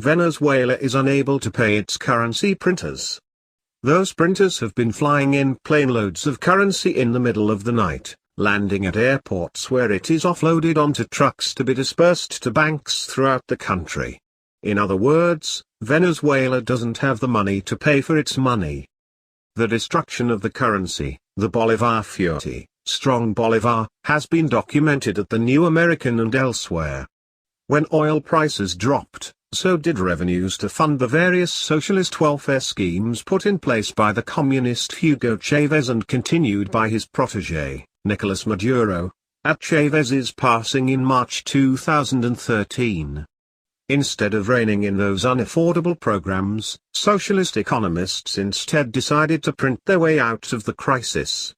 Venezuela is unable to pay its currency printers. Those printers have been flying in plane loads of currency in the middle of the night, landing at airports where it is offloaded onto trucks to be dispersed to banks throughout the country. In other words, Venezuela doesn't have the money to pay for its money. The destruction of the currency, the Bolivar Fuerte, strong Bolivar, has been documented at the New American and elsewhere. When oil prices dropped, so did revenues to fund the various socialist welfare schemes put in place by the communist Hugo Chavez and continued by his protégé, Nicolas Maduro, at Chavez's passing in March 2013. Instead of reining in those unaffordable programs, socialist economists instead decided to print their way out of the crisis.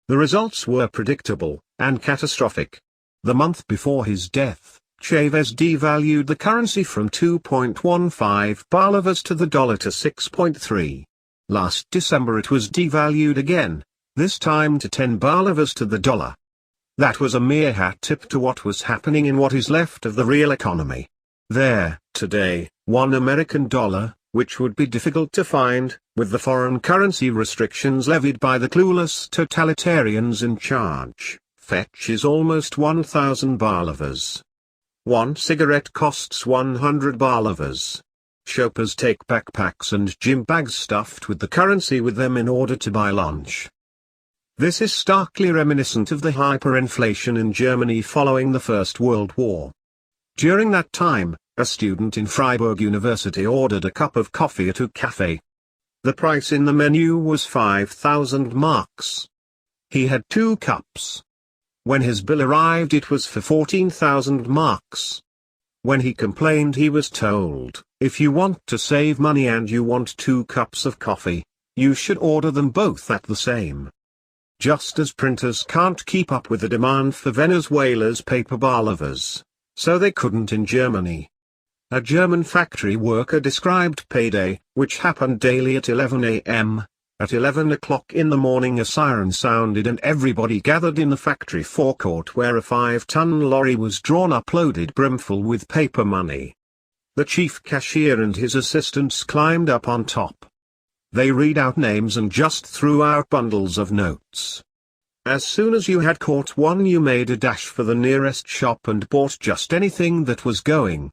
The results were predictable, and catastrophic. The month before his death, Chavez devalued the currency from 2.15 bolivars to the dollar to 6.3. Last December it was devalued again, this time to 10 bolivars to the dollar. That was a mere hat tip to what was happening in what is left of the real economy. There, today, $1 American, which would be difficult to find, with the foreign currency restrictions levied by the clueless totalitarians in charge, fetches almost 1,000 bolivars. One cigarette costs 100 bolivars. Shoppers take backpacks and gym bags stuffed with the currency with them in order to buy lunch. This is starkly reminiscent of the hyperinflation in Germany following the First World War. During that time, a student in Freiburg University ordered a cup of coffee at a cafe. The price in the menu was 5,000 marks. He had 2 cups. When his bill arrived it was for 14,000 marks. When he complained he was told, if you want to save money and you want 2 cups of coffee, you should order them both at the same. Just as printers can't keep up with the demand for Venezuela's paper bolivars, so they couldn't in Germany. A German factory worker described payday, which happened daily at 11 a.m. At 11 o'clock in the morning a siren sounded and everybody gathered in the factory forecourt where a 5-ton lorry was drawn up loaded brimful with paper money. The chief cashier and his assistants climbed up on top. They read out names and just threw out bundles of notes. As soon as you had caught one you made a dash for the nearest shop and bought just anything that was going.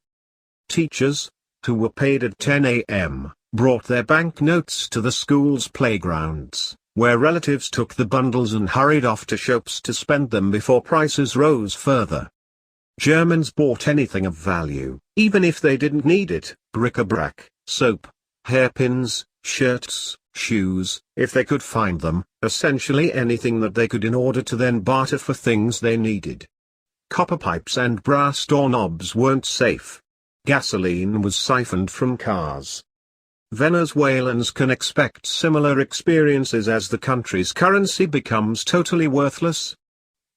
Teachers, who were paid at 10 a.m., brought their banknotes to the school's playgrounds, where relatives took the bundles and hurried off to shops to spend them before prices rose further. Germans bought anything of value, even if they didn't need it, bric-a-brac, soap, hairpins, shirts, shoes, if they could find them, essentially anything that they could in order to then barter for things they needed. Copper pipes and brass doorknobs weren't safe. Gasoline was siphoned from cars. Venezuelans can expect similar experiences as the country's currency becomes totally worthless.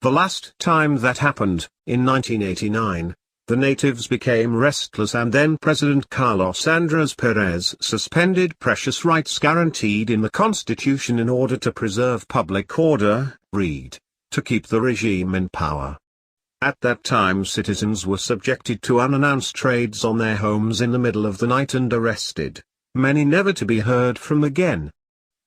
The last time that happened, in 1989, the natives became restless and then President Carlos Andrés Pérez suspended precious rights guaranteed in the constitution in order to preserve public order, to keep the regime in power. At that time citizens were subjected to unannounced raids on their homes in the middle of the night and arrested, many never to be heard from again.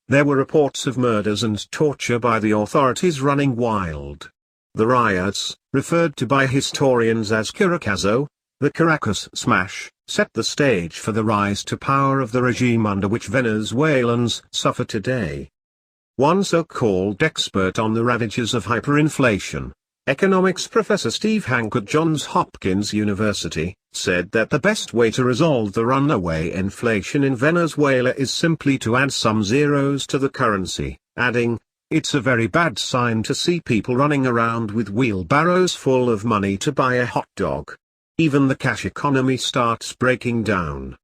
There were reports of murders and torture by the authorities running wild. The riots, referred to by historians as Caracazo, the Caracas Smash, set the stage for the rise to power of the regime under which Venezuelans suffer today. One so-called expert on the ravages of hyperinflation, economics professor Steve Hank at Johns Hopkins University, said that the best way to resolve the runaway inflation in Venezuela is simply to add some zeros to the currency, adding, "It's a very bad sign to see people running around with wheelbarrows full of money to buy a hot dog. Even the cash economy starts breaking down."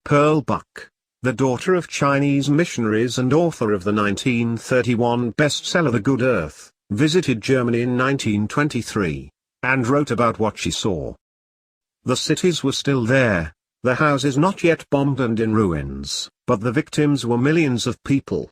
Pearl Buck, the daughter of Chinese missionaries and author of the 1931 bestseller The Good Earth, visited Germany in 1923, and wrote about what she saw. The cities were still there, the houses not yet bombed and in ruins, but the victims were millions of people.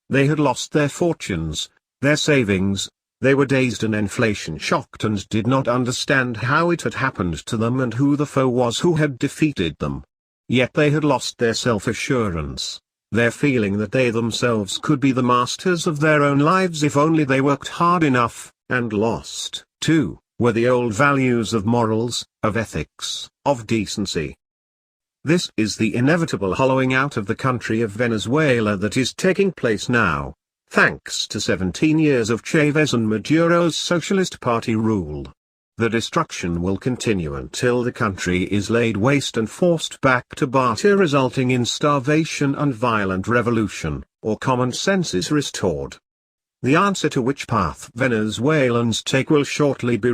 They had lost their fortunes, their savings, they were dazed and inflation-shocked and did not understand how it had happened to them and who the foe was who had defeated them. Yet they had lost their self-assurance, their feeling that they themselves could be the masters of their own lives if only they worked hard enough, and lost, too, were the old values of morals, of ethics, of decency. This is the inevitable hollowing out of the country of Venezuela that is taking place now, thanks to 17 years of Chavez and Maduro's Socialist Party rule. The destruction will continue until the country is laid waste and forced back to barter, resulting in starvation and violent revolution, or common sense is restored. The answer to which path Venezuelans take will shortly be